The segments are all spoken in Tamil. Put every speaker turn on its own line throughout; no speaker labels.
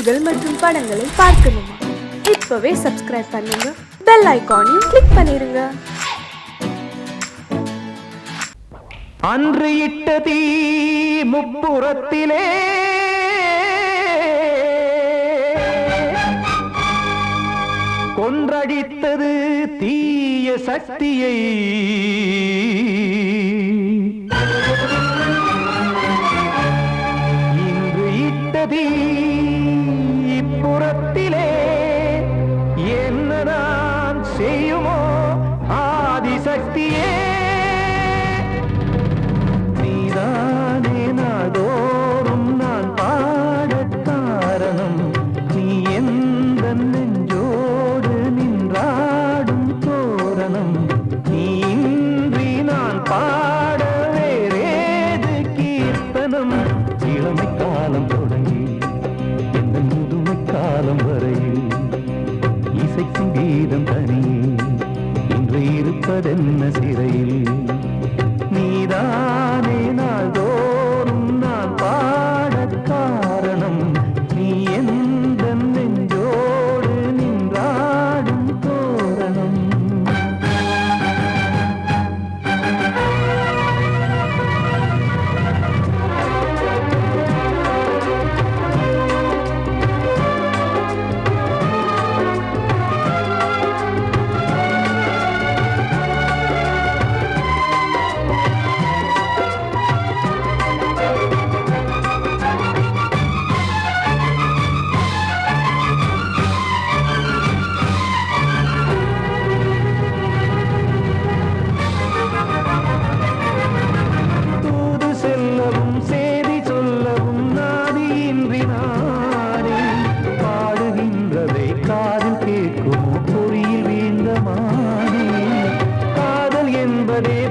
செய்திகள் மற்றும் படங்களை பார்க்கணுமா? இப்பவே சப்ஸ்கிரைப் பண்ணுங்க, பெல் ஐகானையும் கிளிக் பண்ணிருங்க.
அன்று இட்ட தீ முப்புறத்திலே கொன்றடித்தது தீய சக்தியை. இன்று இட்ட தீ இப்புறத்திலே என்னதான் செய்யுமோ ஆதிசக்தியே. நீதானே நாள்தோறும் நான் பாட காரணம், நீ எந்த நெஞ்சோடு நின்றாடும் தோரணம். நீ இன்றி நான் பாட வேறேது கீர்த்தனம். இளமை காலம் தொடங்கி எந்த முதுமை காலம் வரையில் இசைக்கும் கீதம் தனியே இன்று இருப்பதென்ன சிறையில். நீதானே நாள்தோறும் நான் பாட காரணம், நீ எந்த நெஞ்சோடு நின்றாடும் தோரணம்.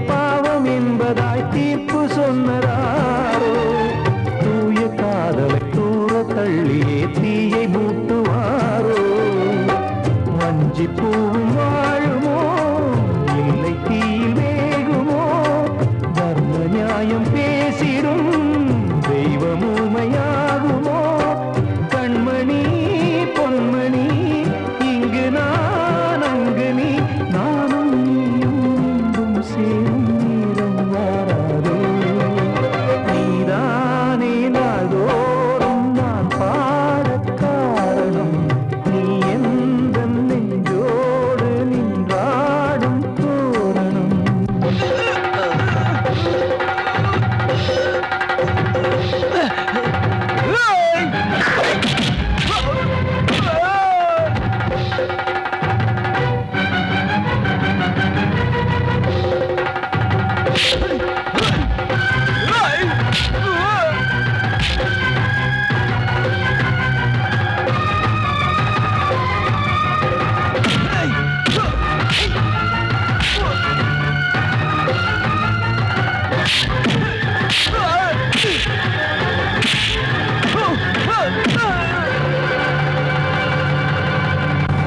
பாவம் என்பதாய் தீர்ப்பு சொன்னதாரோ, தூய காதலை தூர தள்ளியே தீயை மூட்டுவாரோ. வஞ்சி பூவும் வாழுமோ இல்லை தீயில் வேகுமோ, தர்ம நியாயம் பேசிடும் தெய்வம் ஊமையாகுமோ. கண்மணி பொன்மணி இங்கு நான் அங்கு நீ, நானும் நீயும் சேரும் நேரம் வாராதோ. நீதானே நாள்தோறும் நான் பாட காரணம், நீ எந்த நெஞ்சோடு நின்றாடும் தோரணம்.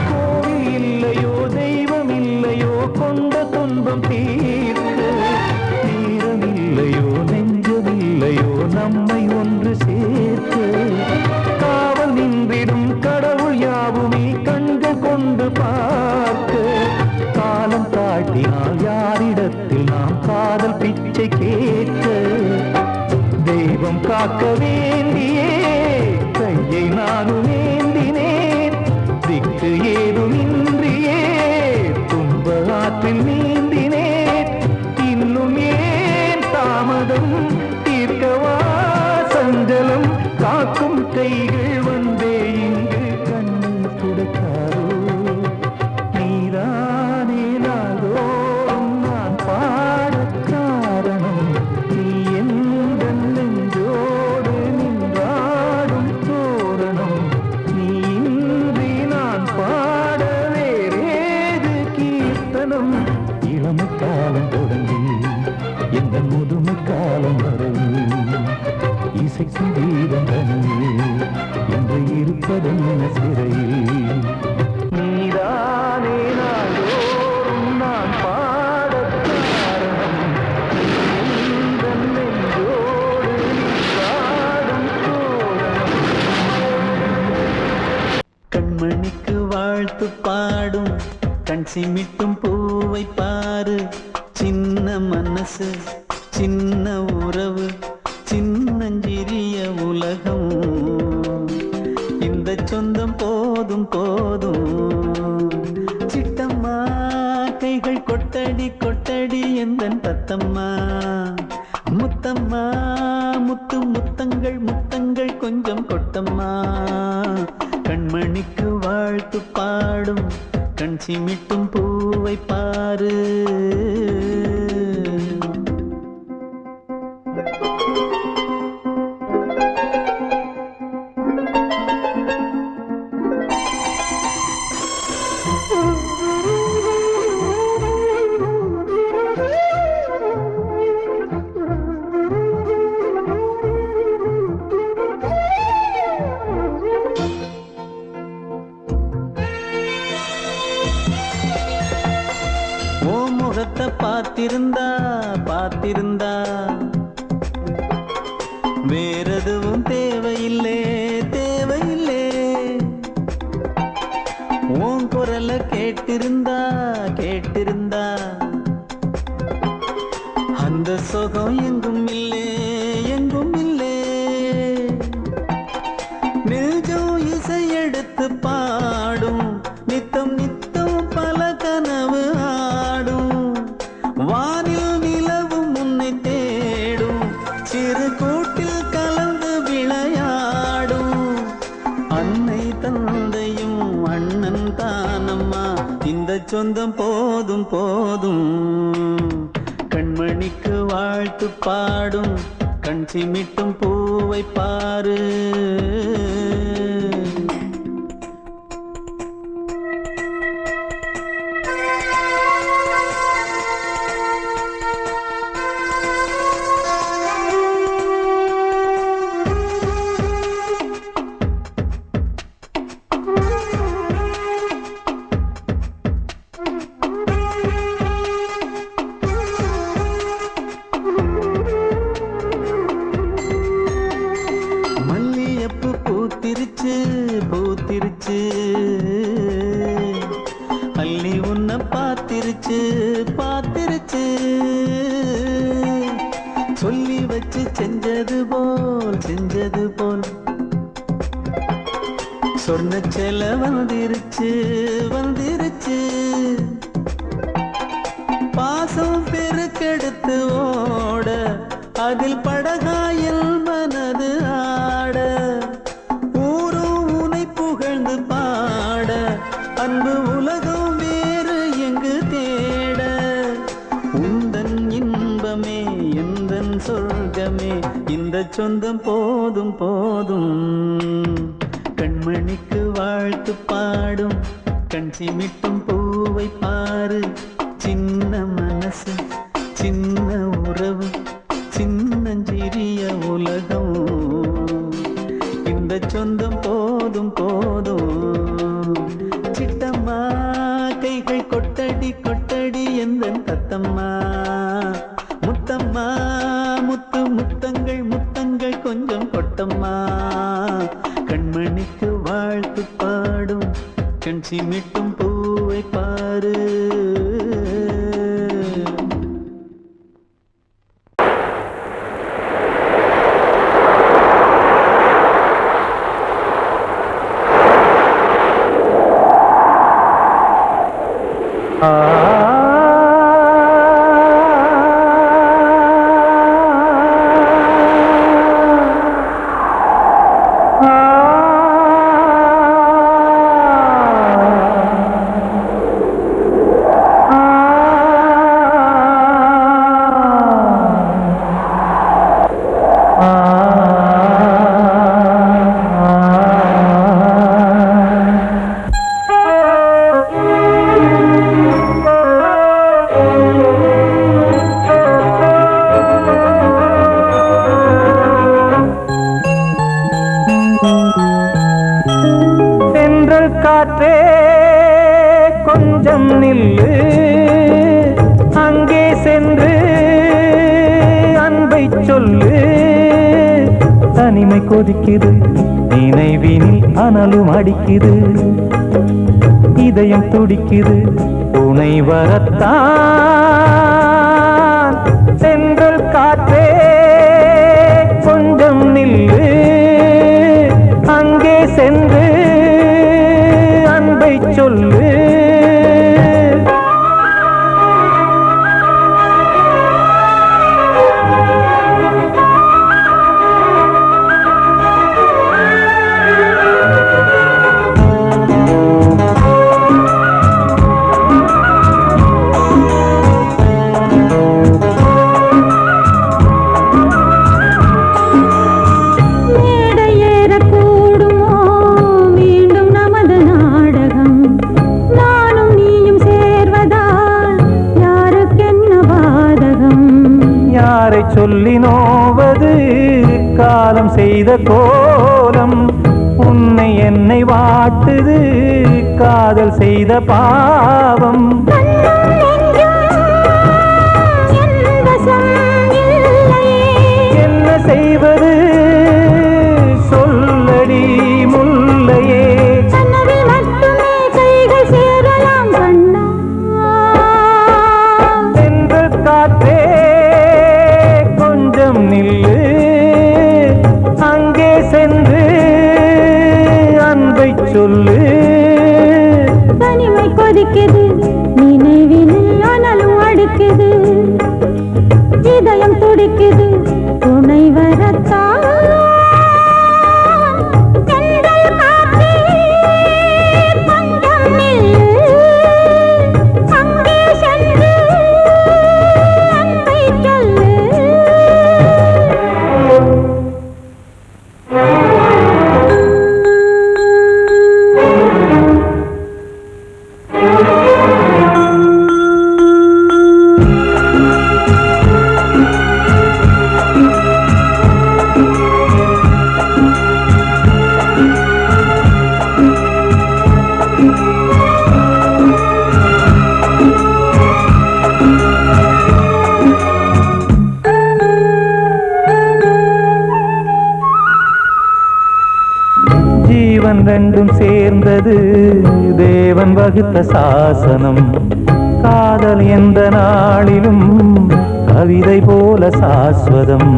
கோவில் இல்லையோ தெய்வம் இல்லையோ கொண்ட துன்பம் தீர்க்க, நேரம் இல்லையோ நெஞ்சமில்லையோ நம்மை ஒன்று சேர்க்க. காவல் நின்றிடும் கடவுள் யாவுமே கண்கள் கொண்டு பார்க்க. காலம் தாட்டினால் யாரிடத்தில் நாம் காதல் பிச்சை கேட்க. தெய்வம் காக்க வேண்டியே கையை நானும் ஏந்தினேன், திக்கு ஏதுமின்றியே துன்ப ஆற்றில் நீந்தினேன். இன்னும் ஏன் தாமதம் தீர்க்கவா சஞ்சலம், காக்கும் கைகள் வந்தே இங்கு கண்ணீர் துடைக்காரோ. நீதானே நாள்தோறும் நான் பாட காரணம், நீ எந்த நெஞ்சோடு நின்றாடும் தோரணம். நீ இன்றி நான் பாட வேறேது கீர்த்தனம். இளமை காலம் தொடங்கி எந்த முதுமை காலம் வரையில் இசைக்கும் கீதம் தனியே என்று இருப்பதென்ன சிறையில். நீதானே நாள்தோறும் நான் பாட காரணம், நீ எந்த நெஞ்சோடு நின்றாடும் தோரணம். கண்மணிக்கு வாழ்த்து பாடும் கண் சிமிட்டும் பூவை பாரு. சின்ன மனசு சின்ன உறவு சின்னஞ்சிறிய உலகம். இந்த சொந்தம் போதும் போதும். சிட்டம்மா கைகள் கொட்டடி கொட்டடி எந்தன் தத்தம்மா. முத்தம்மா முத்து முத்தங்கள் முத்தங்கள் கொஞ்சம் கொட்டம்மா. கண்மணிக்கு வாழ்த்து பாடும் கண் சிமிட்டும் பூவை பாரு. முகத்தை பார்த்திருந்தா பார்த்திருந்தா வேறெதுவும் தேவையில்லை தேவையில்லை. உன் குரலை கேட்டிருந்தா கேட்டிருந்தா அந்த சுகம் எங்கும் இல்லை எங்கும் இல்லை. நெஞ்சம் இசை எடுத்து பாடும் நித்தம் நித்தம் பல கனவு ஆடும். வானில் நிலவும் உன்னை தேடும் சிறு கூட்டில் கலந்து விளையாடும். அன்னை தந்தையும் அண்ணன் தானம்மா. இந்த சொந்தம் போதும் போதும். கண்மணிக்கு வாழ்த்து பாடும் கண் சிமிட்டும் பூவை பாரு. பூத்திருச்சு பூத்திருச்சு அள்ளி உன்னை பார்த்திருச்சு பார்த்திருச்சு. சொல்லி வச்சு செஞ்சது போல் சொன்ன செல வந்துருச்சு வந்துருச்சு. பாசம் பெருக்கெடுத்து ஓட அதில் படகாயில் மனது ஆட. பாட அன்பு உலகம் வேறு எங்கு தேட. உந்தன் இன்பமே எந்தன் சொர்க்கமே இந்த சொந்தம் போதும் போதும். கண்மணிக்கு வாழ்த்து பாடும் கண் சிமிட்டும் பூவை பாரு. சின்ன மனசு சின்ன உறவு சின்னஞ்சிறிய உலகம். இந்த சொந்தம் போதும் போதும். சிட்டம்மா கைகள் கொட்டடி கொட்டடி எந்தன் தத்தம்மா. முத்தம்மா முத்து முத்தங்கள் முத்தங்கள் கொஞ்சம் கொட்டம்மா. கண்மணிக்கு வாழ்த்து பாடும் கண் சிமிட்டும் பூவை பாரு.
காற்றே கொஞ்சம் நில்லு, அங்கே சென்று அன்பை சொல்லு. தனிமை கொதிக்குது நினைவினில் அனலும் அடிக்குது, இதயம் துடிக்குது, துணை வரத்தான். சென்றல் காற்றே கொஞ்சம் நில்லு, அங்கே சென்று அன்பை சொல்லு. சொல்லி நோவது காலம் செய்த கோலம், உன்னை என்னை வாட்டுது காதல் செய்த பாவம். என்ன செய்வது சொல்லடி முல்லையே, சென்று காற்றே நில்லு, அங்கே சென்று அன்பை சொல்லு.
தனிமை கொதிக்குது, நினைவினில் அனலும் அடிக்குது, இதயம் துடிக்குது, துணை வரத்தான்.
ரெண்டும் சேர்ந்தது தேவன் வகுத்த சாசனம், காதல் எந்த நாளிலும் கவிதை போல சாஸ்வதம்.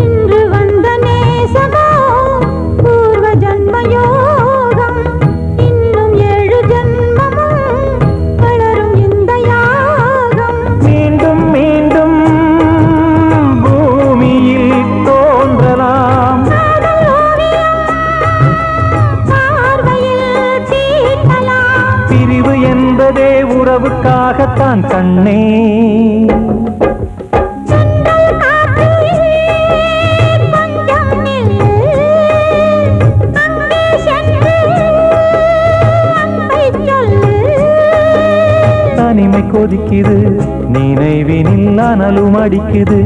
இன்று வந்த நேசமோ பூர்வ ஜன்ம யோகம், இன்னும் 7 ஜன்மமும் வளரும் இந்த யாகம்.
மீண்டும் மீண்டும் பூமியில் தோன்றலாம், பிரிவு என்பதே உறவுக்காகத்தான் கண்ணே. தனிமை கொதிக்குது, நினைவினில் அனலும் அடிக்குது,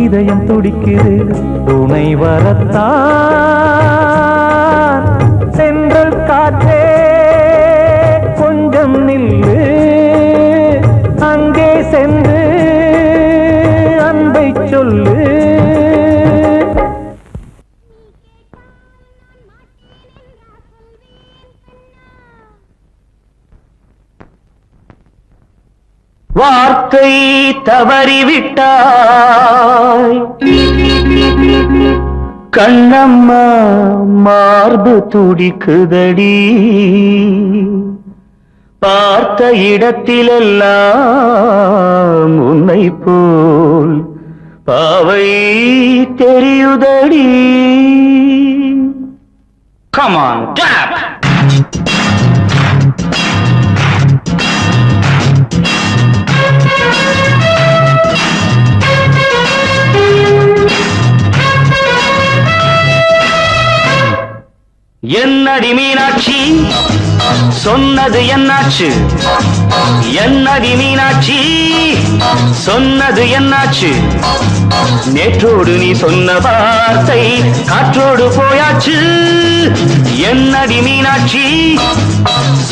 இதயம் துடிக்குது, துணை வரத்தான். சென்றல் காற்றே கொஞ்சம் நில்லு, அங்கே சென்று அன்பை சொல்லு. வார்த்தை தவறிவிட்டாய் கண்ணம்மா, மார்பு துடிக்குதடி, பார்த்த இடத்திலெல்லாம் உன்னை போல் பாவை தெரியுதடி. Come on, clap! என்னடி மீனாட்சி சொன்னது என்னாச்சு, என்னடி மீனாட்சி சொன்னது என்னாச்சு, நேற்றோடு நீ சொன்ன வார்த்தை காற்றோடு போயாச்சு. என்னடி மீனாட்சி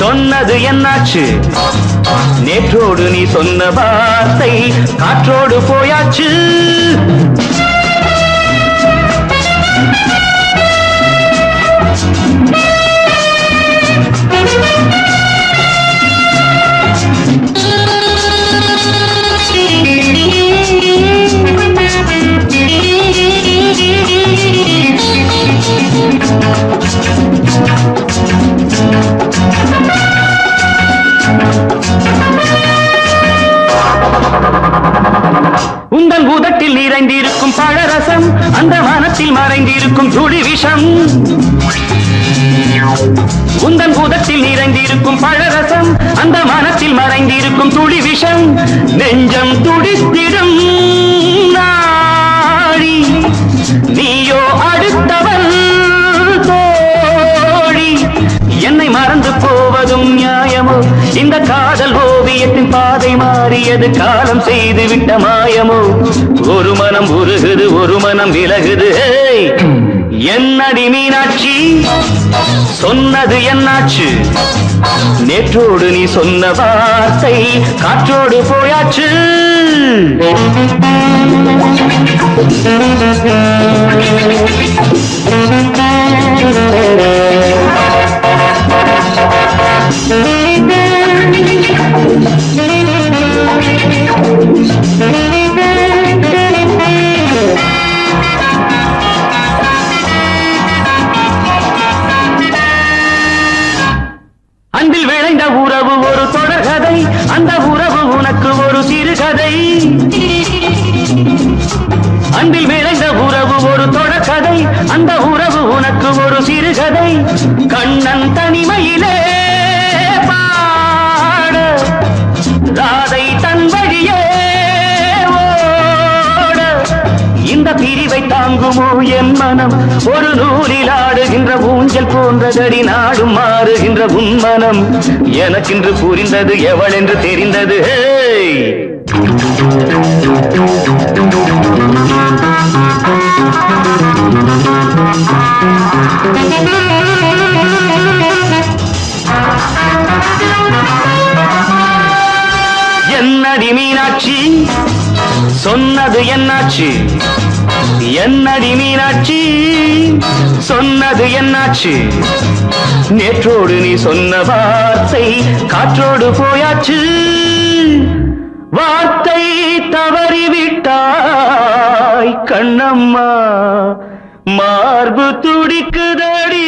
சொன்னது என்னாச்சு, நேற்றோடு நீ சொன்ன வார்த்தை காற்றோடு போயாச்சு. மறைந்திருக்கும் துளி விஷம் உந்தன் பூதத்தில் நிறைந்திருக்கும் பழரசம் அந்த மனத்தில் மறைந்திருக்கும் துளி விஷம் நெஞ்சம் துடித்திடும் நாடி நீயோ அடுத்தவன் தோழி என்னை மறந்து போவதும் நியாயமோ இந்த காதல் ஓவியத்தின் பாதை மாறியது காலம் செய்து விட்ட மாயமோ ஒரு மனம் உருகுது ஒரு மனம் விலகுது என்னடி மீனாட்சி சொன்னது என்னாச்சு நேற்றோடு நீ சொன்ன வார்த்தை காற்றோடு போயாச்சு அன்பில் விளைந்த உறவு ஒரு தொடர்கதை அந்த உறவு உனக்கு ஒரு சிறுகதை அன்பில் விளைந்த உறவு ஒரு தொடர்கதை அந்த உறவு உனக்கு ஒரு சிறுகதை கண்ணன் தனிமையிலே பாட ராதை தன் வழியே ஓட இந்த பிரிவை தாங்குமோ என் மனம் ஒரு நூலில் ஆடுகின்ற ஊஞ்சல் போன்றதடி நாடும் மாறுகின்ற உன்மனம் எனக்கென்று புரிந்தது எவள் என்று தெரிந்தது என்னடி மீனாட்சி சொன்னது என்னாச்சு என்னடி மீனாட்சி சொன்னது என்னாச்சு நேற்றோடு நீ சொன்ன வார்த்தை காற்றோடு போயாச்சு வார்த்தை தவறிவிட்டாய் கண்ணம்மா மார்பு துடிக்குதடி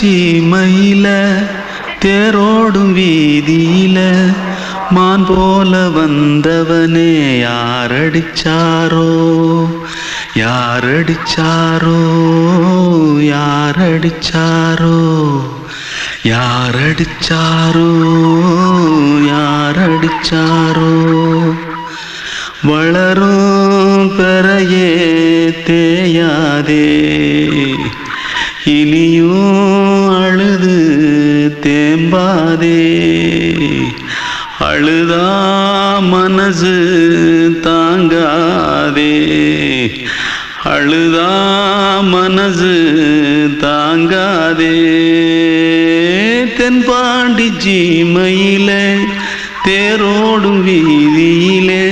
சீமையில தேரோடும் வீதியில மான் போல வந்தவனே யாரடிச்சாரோ யாரடிச்சாரோ யாரடிச்சாரோ யாரடிச்சாரோ யாரடிச்சாரோ வளரும் பெறையே தேயாதே இனியும் அழுது தேம்பாதே அழுதா மனசு தாங்காதே அழுதா மனசு தாங்காதே தென்பாண்டி சீமையிலே தேரோடும் வீதியிலே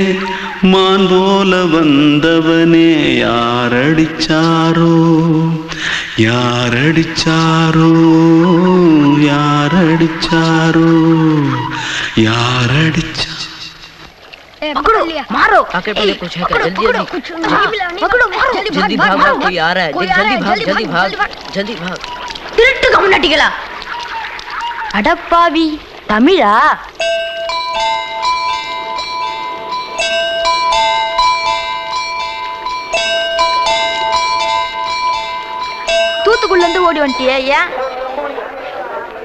மான் போல வந்தவனே யாரடிச்சாரோ யாரடிச்சாரோ யாரடிச்சாரோ யாரடிச்சா
पकड़ो मारो
आके पहले कुछ है क्या जल्दी जल्दी
पकड़ो मारो
जल्दी भाग भाग कोई आ रहा है जल्दी भाग जल्दी भाग
திருட்டு கம்முனட்டிகளா அடப்பாவி தமிழா தூத்துக்குள்ள இருந்து ஓடி வந்துட்டியா ஏன்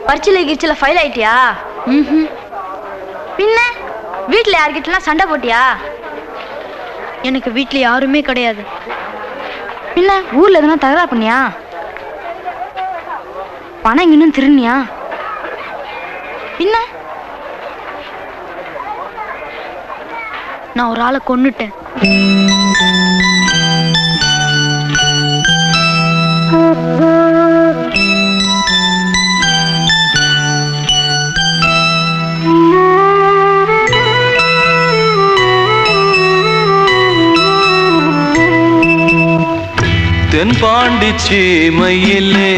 பரிச்சையில கிரிச்சில ஃபைல் ஆயிட்டியா பின்ன வீட்டுல யார்கிட்டலாம் சண்டை போட்டியா எனக்கு வீட்டுல யாருமே கிடையாது பின்ன ஊர்ல எதுனா தகராறு பண்ணியா பணம் இன்னும் திருநியா பின்ன நான் ஒரு ஆளை கொன்னுட்டேன்
தென்பாண்டி சீமையிலே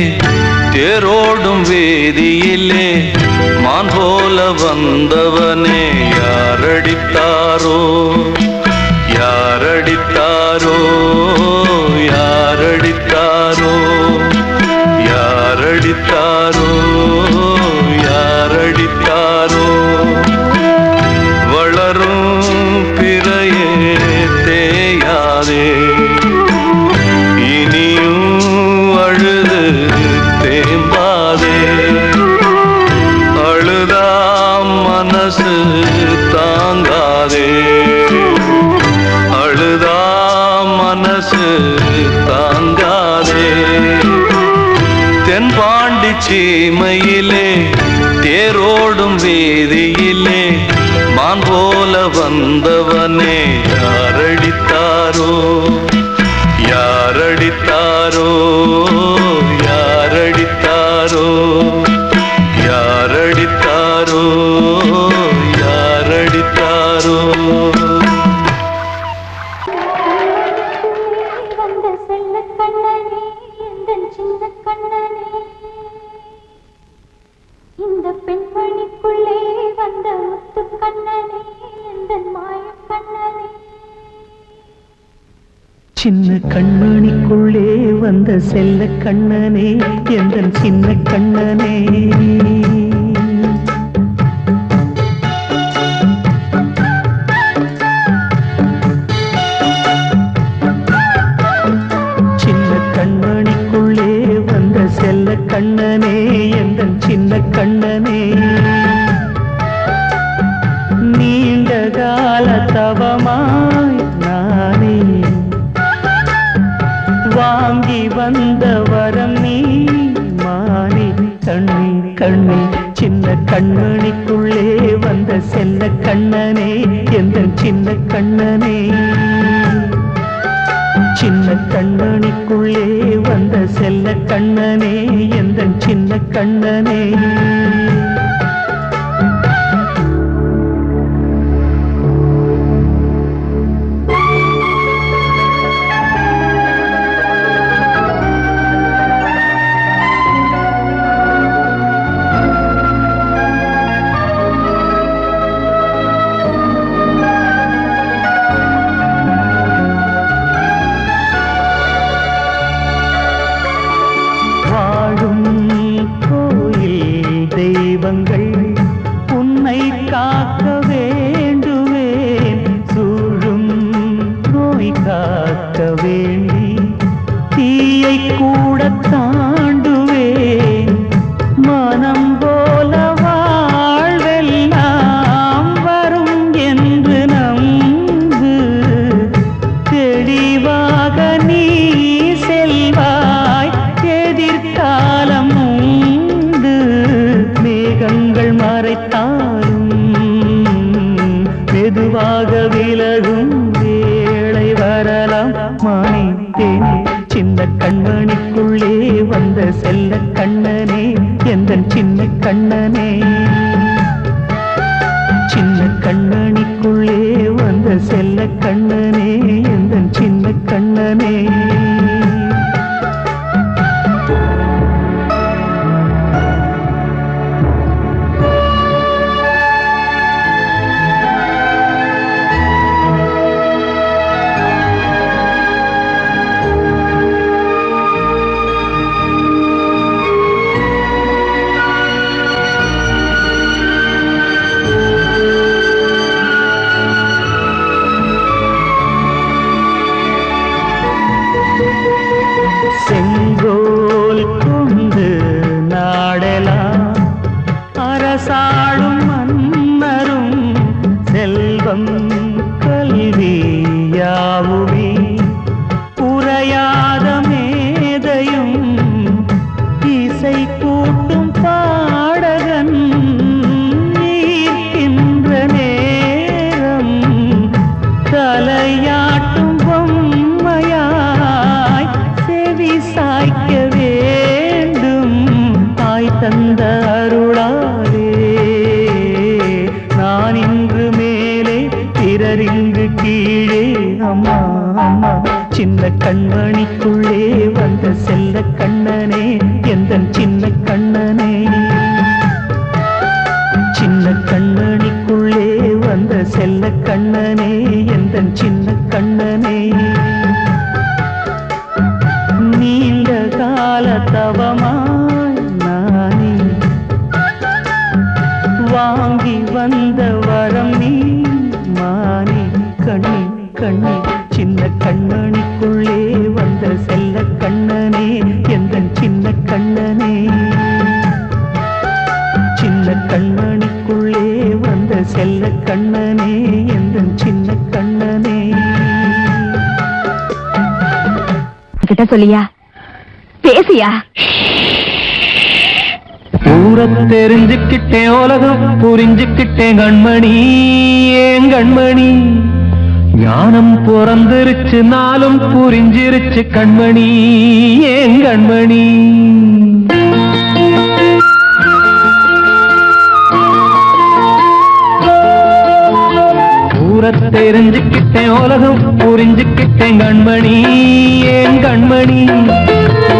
தேரோடும் வேதியிலே மான் போல வந்தவனே யாரடித்தாரோ யாரடித்தாரோ யாரடித்தாரோ யாரடித்தாரோ யாரடித்தாரோ வளரும் பிறையே தேயாதே அழுது தேம்பாதே அழுதா மனசு தாங்காதே அழுதா மனசு தாங்காதே தென்பாண்டி சீமையிலே தேரோடும் வீதியிலே மான் போல வந்தவனே யாரடித்தாரோ யாரடித்தாரோ யாரடித்தாரோ யாரடித்தாரோ யாரடித்தாரோ
வந்த செல்ல கண்ணனே எந்தன் சின்ன கண்ணனே இந்த பெண்மணிக்குள்ளே வந்த முத்து கண்ணனே எந்தன் மாய கண்ணனே
சின்ன கண்மணிக்குள்ளே வந்த செல்ல கண்ணனே எந்தன் சின்ன கண்ணனே சின்ன கண்மணிக்குள்ளே வந்த செல்ல கண்ணனே எந்தன் சின்ன கண்ணனே நீண்ட கால தவமாய் நானே வாங்கி வந்த வரம் நீ மானே கண்ணே கண்ணே சின்ன கண்மணிக்குள்ளே வந்த செல்ல கண்ணனே எந்தன் சின்ன கண்ணனே சின்ன கண்மணிக்குள்ளே வந்த செல்ல கண்ணனே எந்தன் சின்ன கண்ணனே காக்க வேண்டுவேன் சூழும் நோய் காக்க வேண்டி தீயை கூட தாண்டுவேன் மனம் போல வாழ்வெல்லாம் வரும் என்று நம்பு தெளிவாக நீ செல்வாய் எதிர்காலம் உண்டு மேகங்கள் மறைத்தாலும் மெதுவாக விலகும் வேளை வரலாம் மானே தேனே சின்ன கண்மணிக்குள்ளே வந்த செல்ல கண்ணனே எந்தன் சின்ன கண்ணனே சின்ன கண்ணனிக்குள்ளே வந்த செல்ல கண்ணனே எந்தன் சின்ன கண்ணனே செங்கோல் கொண்டு நாடலாம் அரசாளும் மன்னரும் செல்வம் கல்வியாவுமே உரையாத மேதையும் இசை கூட்டும் பாடகன் ஈர்க்கின்ற நேரம் தலையாட்டும் பொம்மையாய் செவி சாய்க்க வேண்டும் தாய் தந்த அருளாலே நான் இன்று மேலே பிறரிங்கு கீழே அம்மா அம்மா சின்ன கண்மணிக்குள்ளே வந்த செல்ல கண்ணனே எந்தன் சின்ன கண்ணனே சின்ன கண்ணனிக்குள்ளே வந்த செல்ல கண்ணனே எந்தன் சின்ன கண்ணனே நீண்ட கால தவமாய் நானே வாங்கி வந்த வரம் நீ மானே கண்ணே கண்ணே சின்ன கண்ணனிக்குள்ளே வந்த செல்ல கண்ணனே எந்தன் சின்ன கண்ணனே சின்ன கண்ணனிக்குள்ளே வந்த செல்ல கண்ணனே எந்தன் சின்ன கண்ணனே
கிட்ட சொல்லியா பேசியா
ஊர தெரிஞ்சுக்கிட்டேன் உலகம் புரிஞ்சுக்கிட்டேன் கண்மணி ஏன் கண்மணி ஞானம் பிறந்திருச்சு நாளும் புரிஞ்சிருச்சு கண்மணி ஏன் கண்மணி ஊர தெரிஞ்சுக்கிட்டேன் உலகம் புரிஞ்சுக்கிட்டேன் கண்மணி ஏன் கண்மணி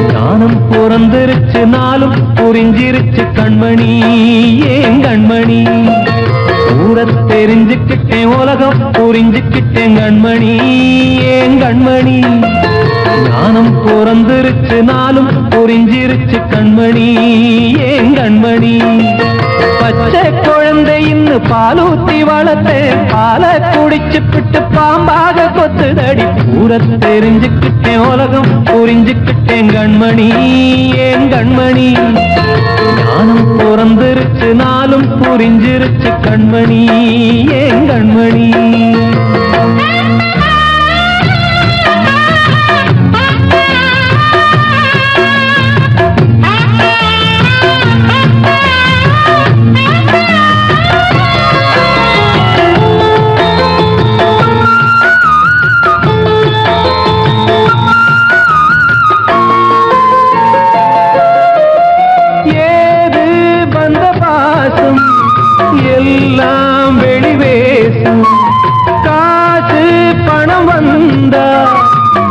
ஞானம் பிறந்திருச்சு நாளும் புரிஞ்சிருச்சு கண்மணி ஏன் கண்மணி ஊர தெரிஞ்சுக்கிட்டேன் உலகம் புரிஞ்சுக்கிட்டேன் கண்மணி ஏன் கண்மணி ஞானம் பிறந்திருச்சு நாளும் புரிஞ்சிருச்சு கண்மணி ஏன் கண்மணி பச்சை குழந்தை இன்னும் பாலூத்தி வளர்த்தேன் பாலை குடிச்சு பிட்டு பாம்பாக கொத்துதடி ஊர தெரிஞ்சுக்கிட்டேன் உலகம் புரிஞ்சுக்கிட்டேன் கண்மணி ஏன் கண்மணி ஞானம் பிறந்திருச்சு நாளும் புரிஞ்சிருச்சு கண்மணி ஏன் கண்மணி எல்லாம் வெளிவேசம் காசு பணம் வந்தா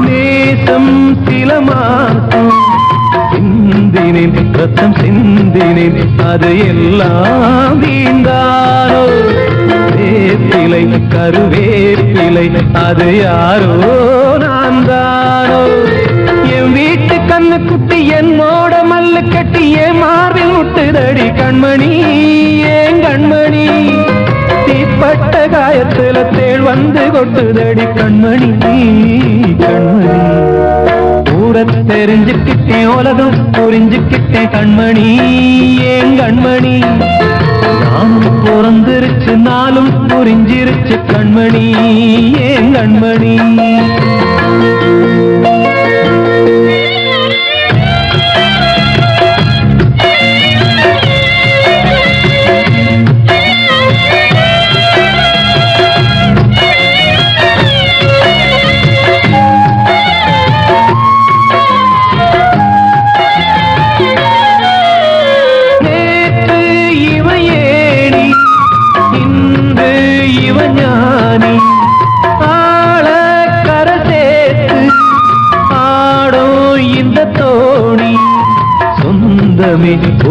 நேசம் சில மாசம் சிந்தினேன் ரத்தம் சிந்தினேன் அது எல்லாம் வீண்டாரோ வேப்பிலை கருவேப்பிலை அது யாரோ நான் தானோ என் வீட்டு கண்ணு குட்டி என்னோட மல்லு கட்டி என் மார்பில் முட்டுதடி கண்மணி ஏன் கண்மணி ஆகாயத்துல தேள் வந்து கொட்டுதடி கண்மணி கண்மணி. ஊரை தெரிஞ்சுக்கிட்டேன் உலகம் புரிஞ்சுக்கிட்டேன் கண்மணி ஏன் கண்மணி. நானும் பிறந்திருச்சு நாளும் புரிஞ்சிருச்சு கண்மணி ஏன் கண்மணி.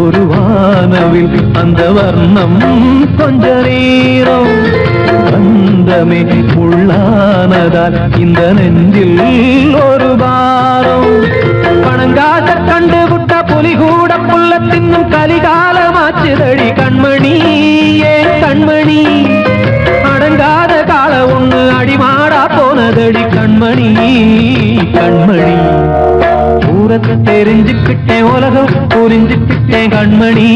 ஒரு வானவில் அந்த வர்ணம் கொஞ்ச நேரம் பந்தமே உள்ளானதால் இந்த நெஞ்சில் ஒரு பாரம். பணங்காட்ட கண்டு விட்ட புலி கூட புல்ல தின்னும் கலிகாலமாச்சுதடி கண்மணி ஏன் கண்மணி. அடங்காத கால ஒண்ணு அடிமாடா போனதடி கண்மணி கண்மணி. ஊரத்தை தெரிஞ்சுக்கிட்டேன் உலகம் புரிஞ்சுக்கிட்டேன் கண்மணி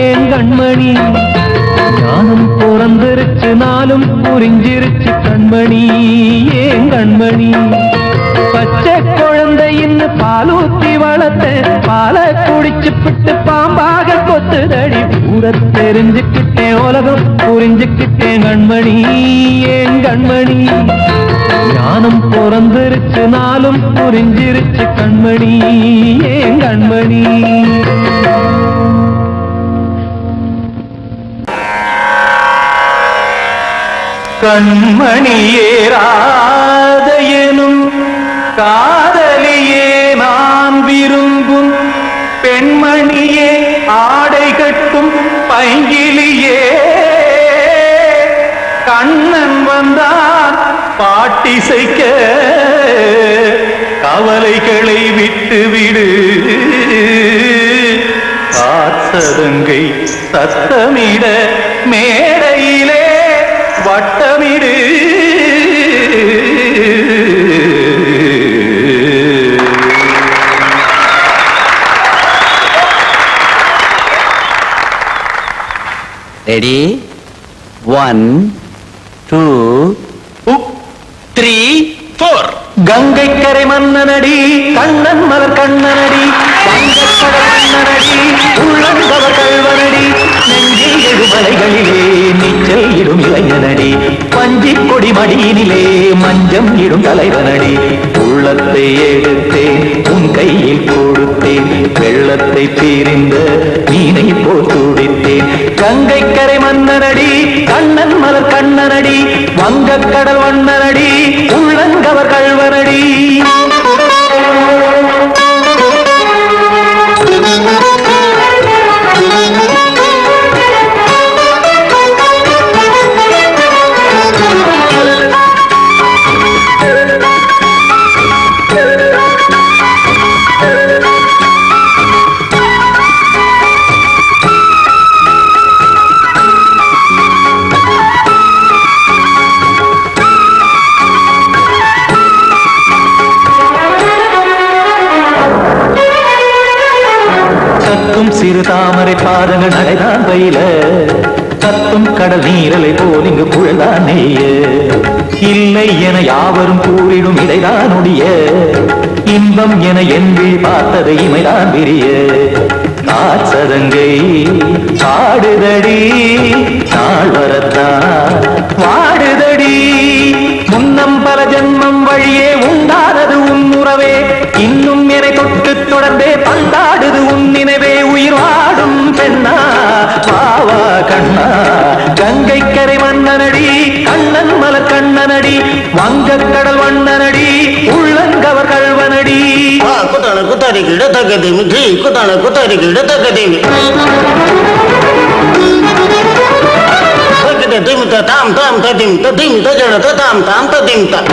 ஏன் கண்மணி. ஞானம் பிறந்திருச்சு நாளும் புரிஞ்சிருச்சு கண்மணி ஏன் கண்மணி. பச்சை குழந்தையின்னு பாலூத்தி வளர்த்த பாலை குடிச்சு பிட்டு பாம்பாக கொத்துதடி. ஊரத்தை தெரிஞ்சுக்கிட்டேன் உலகம் புரிஞ்சுக்கிட்டேன் கண்மணி ஏன் கண்மணி. ஞானம் பிறந்திருச்சு நாளும் புரிஞ்சிருச்சு கண்மணி ஏன் கண்மணி. கண்மணியே ராதையனும் காதலியே நான் விரும்பும் பெண்மணியே ஆடை கட்டும் பைங்கிலியே. கண்ணன் வந்தான் பாட்டிசைக்க கவலைகளை விட்டுவிடு. காத்ததங்கை சத்தமிட மேடையிலே வட்டமிடு.
ரெடி 1 2 3 4. கங்கை கரை மன்னனடி கண்ணன் மலர் கண்ணனடி கண்ணனடி உள்ளங்கவர் கல்வனடி. நெஞ்சில் எழுமலைகளிலே நீச்சல் இடும் இளைஞனடி பஞ்சி கொடி மடியினிலே மஞ்சம் இடும் தலைவனடி. உள்ளத்தை எடுத்தேன் உன் கையில் கொடுத்தேன் வெள்ளத்தை பிரிந்த மீனை போல் துடித்தேன். கங்கை கரை மன்னனடி கண்ணன் மலர் கண்ணனடி வங்கக் கடல் வண்ணனடி உள்ளங்கவர் கல்வனடி. சிறு தாமரை பாதங்கள் நடைதான் பயில கத்தும் கடல் நீரலை போல் இங்கு குழல்தான் நெய்ய. இல்லை என யாவரும் கூறிடும் இடைதான் உடைய இன்பம் என என்பி பார்த்ததை இமைதான் விரிய. காச்சதங்கை பாடுதடி நாள் வரத்தான் வாடுதடி. முன்னம் பல ஜென்மம் வழியே உண்டானது உன் உறவே இன்னும் என்னை தொட்டு தொடர்ந்தே பந்தாடுது உன் நினைவே. உயிர் வாடும் பெண்ணா பாவா கண்ணா கங்கை கரை மன்னனடி கண்ணன் மலர் கண்ணனடி வங்கக் கடல் வண்ணனடி உள்ளங்கவர் கல்வனடி.
குத்தான குத்தாரி கிட தகதிமி ஜி குத்தான குத்தாரி கிட தகதிமி தகதிமி தாம் தாம் ததிம் ததிம் தஜன தாம் தாம் ததிம் தாம்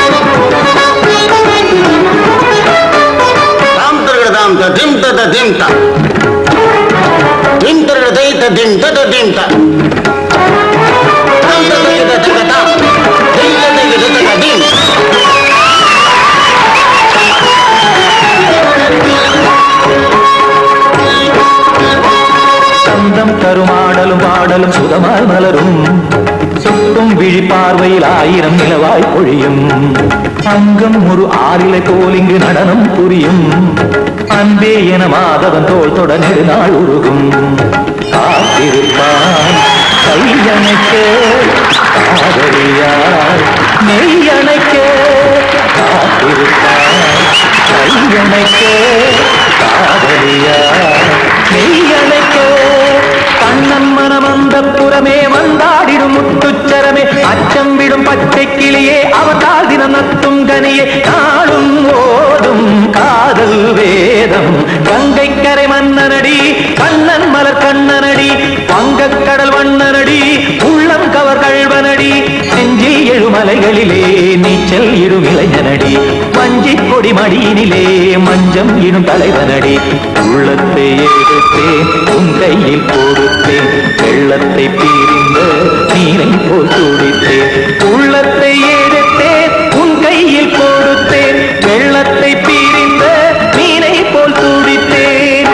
தரகட தாம் ததிம் ததிம் தாம் dim tadai tadim tadadim ta tam tadai tadam
விழி பார்வையில் 1000 நிலவாய் பொழியும் அங்கம் ஒரு ஆறிலை போல் இங்கு நடனம் புரியும் அன்பே என மாதவன் தோள் தொட நெடுநாள் உருகும் காத்திருப்பான் கையணைக்க காதலியார் மெய்யணைக்க காத்திருப்பான் கையணைக்க காதலியார் மெய்யணைக்க கண்ணன் மனம் அந்த புறமே வந்தாடிடும் முத்துச்சரமே அச்சம் விடும் பச்சை கிளியே அவதால் தினம் நத்தும் கனியே நாளும் ஓடும் காதல் வேதம் கங்கை கரை மன்னனடி கண்ணன் மலர் கண்ணனடி வங்கக் கடல் வண்ணனடி உள்ளம் கவர் கழ்வனடி நெஞ்சில் எழுமலைகளிலே நீச்சல் இடும் இளைஞனடி வஞ்சி கொடி மடியினிலே மஞ்சம் இடும் தலைவனடி உள்ளத்தை எடுத்தேன் உன் கையில் கொடுத்தேன் வெள்ளத்தை பீரிந்த நீரை போல் துடித்தேன் உள்ளத்தை எடுத்தேன் உன் கையில் கொடுத்தேன் வெள்ளத்தை பீரிந்த நீரை போல் துடித்தேன்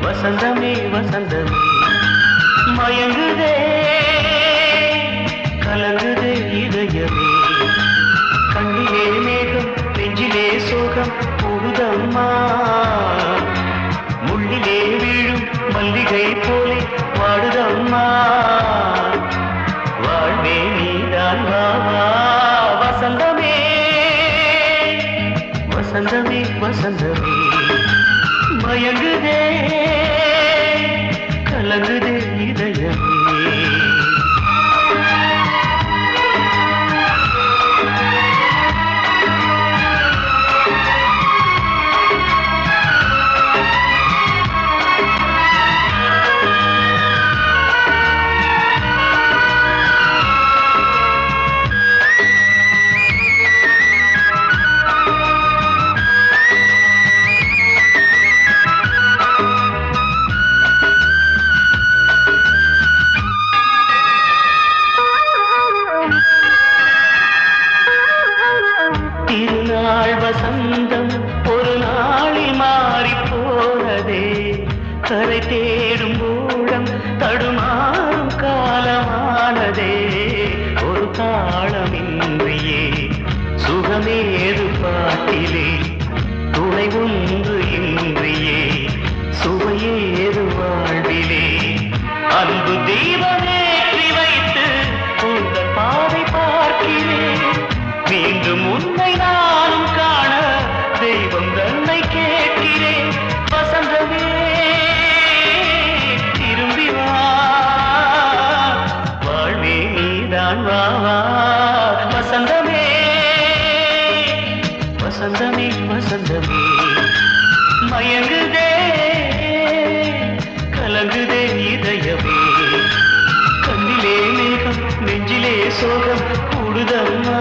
வசந்தமே வசந்தமே மயங்குதே கலங்குதே இதயமே கண்ணிலே மேகம் நெஞ்சிலே சோகம் புகுதம்மா முள்ளிலே வீழும் மல்லிகை போலே வாடுதம்மா வாழ்வே நீதான் வாவா வசந்தமே வசந்தமே வசந்தமே மயங்குதே கலங்குதே இதயமே வசந்தம் ஒரு நாளில் மாறி போனதே கரை தேடும் ஊழம் தடுமாறும் காலமானதே ஒரு தாளமின்றியே சுகமேது பாட்டிலே துணை ஒன்று இன்றியே சுவையேது வாழ்விலே அன்பு தீபமேற்றி வைத்து உங்கள் பாதை பார்க்கிறேன் மீண்டும் உன்னை நானும் காண தெய்வம் தன்னை கேட்கிறேன் வசந்தமே திரும்பி வா வாழ்வே நீதான் வா வசந்தமே வசந்தமே வசந்தமே மயங்குதே கலங்குதே இதயமே கண்ணிலே மேகம் நெஞ்சிலே சோகம் கூடுதம்மா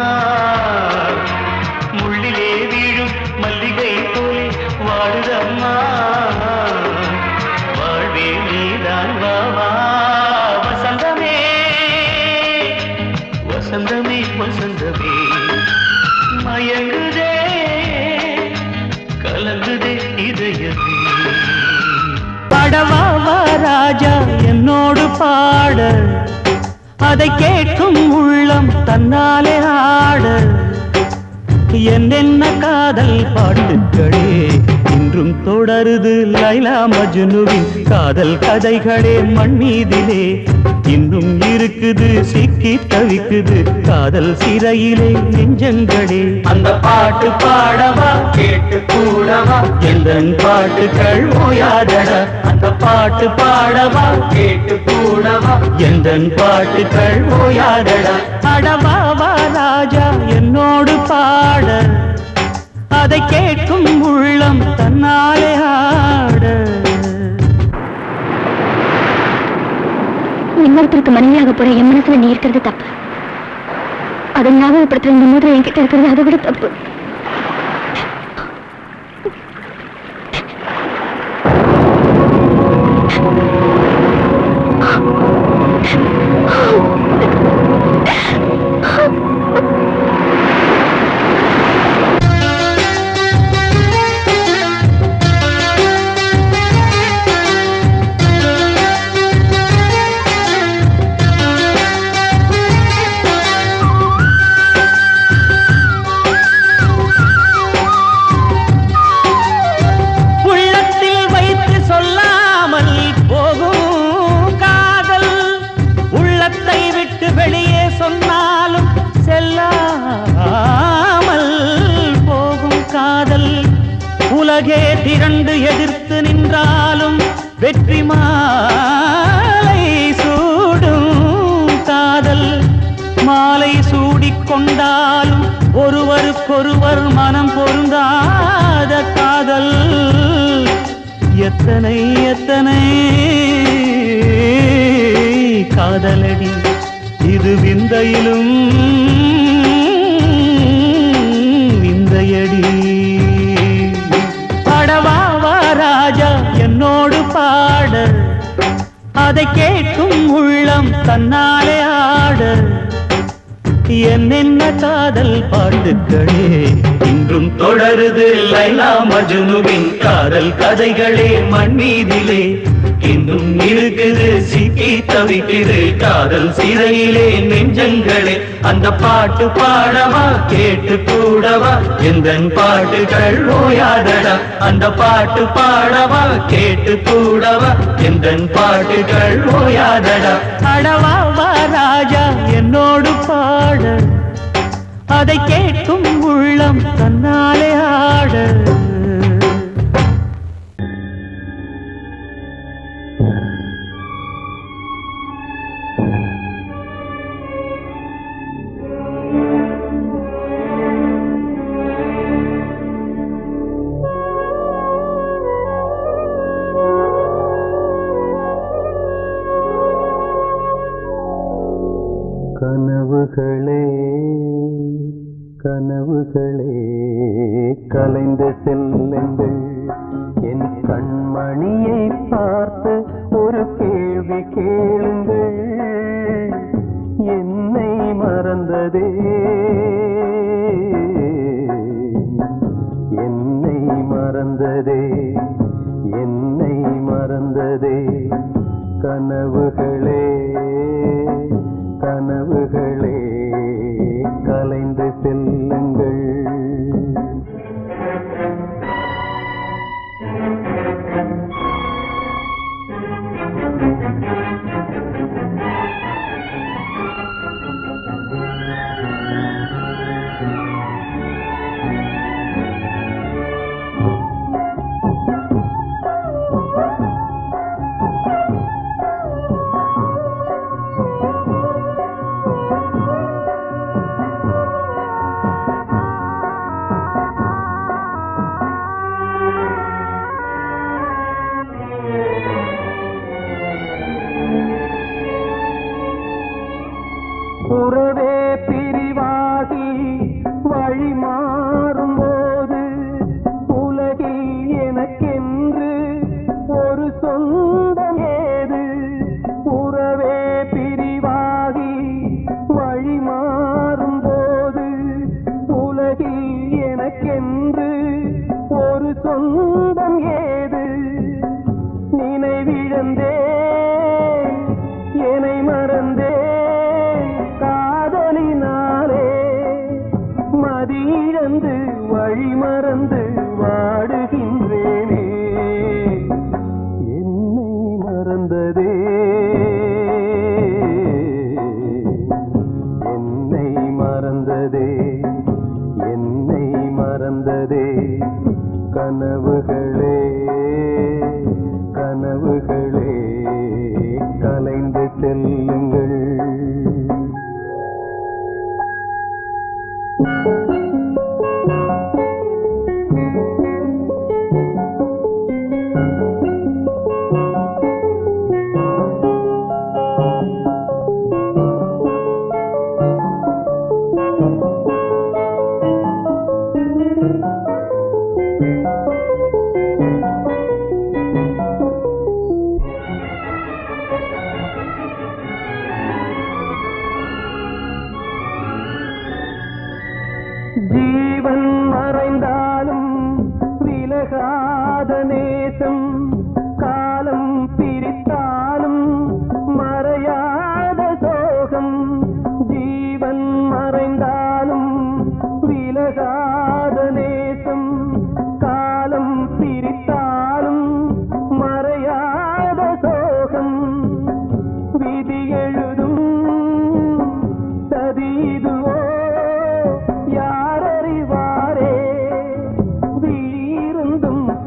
முள்ளிலே வீழும் மல்லிகை போலே வாடுதம்மா வாழ்வே நீதான் வா வசந்தமே வசந்தமே வசந்தமே மயங்குதே கலங்குதே இதயமே
பாடவா ராஜா என்னோடு பாட அதை கேட்கும் உள்ளம் தன்னாலே ஆட என்னென்ன காதல் பாட்டுக்களே இன்றும் தொடருது லைலா மஜ்னுவின் காதல் கதைகளே மண் மீதிலே இன்னும் இருக்குது சிக்கி தவிக்குது காதல் சிறையிலே நெஞ்சங்களே அந்த பாட்டு பாடவா கேட்டு கூடவா எந்தன் பாட்டுக்கள் ஓயாதடா அந்த பாட்டு பாடவா கேட்டு கூடவா எந்தன் பாட்டுக்கள் ஓயாதடா அடவாவா ராஜா என்னோடு பாட அதை கேட்கும் உள்ளம் தன்னாலே ஆட
இன்னொருத்தருக்கு மனைவியாக போற என் மனசுல நீ இருக்கிறது தப்பு அதை ஞாபகப்படுத்துற இந்த முதல் என்கிட்ட இருக்கிறது அதை விட தப்பு
உலகே திரண்டு எதிர்த்து நின்றாலும் வெற்றி மாலை சூடும் காதல் மாலை சூடிக்கொண்டாலும் ஒருவருக்கொருவர் மனம் பொருந்தாத காதல் எத்தனை எத்தனை காதலடி இது விந்தையிலும் விந்தையடி ராஜா என்னோடு பாட அதை கேட்கும் உள்ளம் தன்னாலே ஆட என்னென்ன காதல் பாட்டுக்களே இன்றும் தொடருது லைலா மஜ்னுவின் காதல் கதைகளே மண் மீதிலே இன்னும் இருக்குது சிக்கி தவிக்குது காதல் சிறையிலே நெஞ்சங்களே அந்த பாட்டு பாடவா கேட்டு கூடவா எந்தன் பாட்டுகள் ஓயாதடா அந்த பாட்டு பாடவா கேட்டு கூடவா எந்தன் பாட்டுகள் ஓயாதடா அடவாவா ராஜா என்னோடு பாட அதை கேட்கும் உள்ளம் தன்னாலே ஆட கனவுகளே கனவுகளே கலைந்து செல்லுங்கள் என் கண்மணியை பார்த்து ஒரு கேள்வி கேளுங்கள் என்னை மறந்ததே என்னை மறந்ததே என்னை மறந்ததே கனவுகளே கனவுகளே கலைந்து செல்லுங்கள் உறவே பிரிவாகி வழி மாறும்போது உலகில் எனக்கென்று ஒரு சொந்தம் ஏது உறவே பிரிவாகி வழி மாறும்போது உலகில் எனக்கென்று ஒரு சொந்தம் ஏது நினைவிழந்தே என்னை மறந்தே காதலினாலே மதியிழந்து கனவுகளே கனவுகளே கலைந்து செல்லுங்கள். ஜீவன் மறைந்தாலும் விலகாத நேசம், காலம் பிரித்தாலும் மறையாத சோகம். ஜீவன் மறைந்தாலும் விலகாத நேசம், காலம் பிரித்தாலும் மறையாத சோகம். விதி எழுதும் சதீதுவோ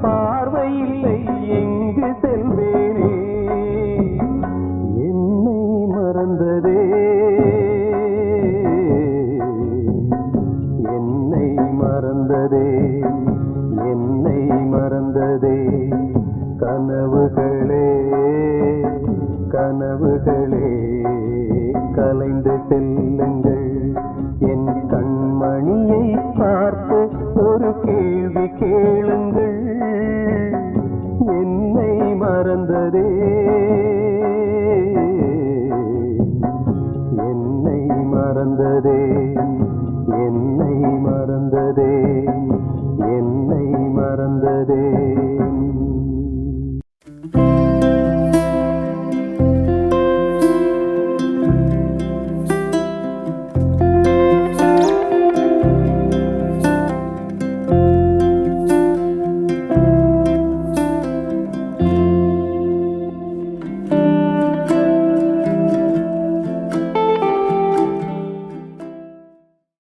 பார்வையில்லை எங்கு செல்வேனே. என்னை மறந்ததே என்னை மறந்ததே என்னை மறந்ததே. கனவுகளே கனவுகளே கலைந்து செல்லுங்கள். என் கண்மணியை பார்த்து ஒரு கேள்வி கேளுங்கள். என்னை மறந்ததே என்னை மறந்ததே என்னை மறந்ததே என்னை மறந்ததே.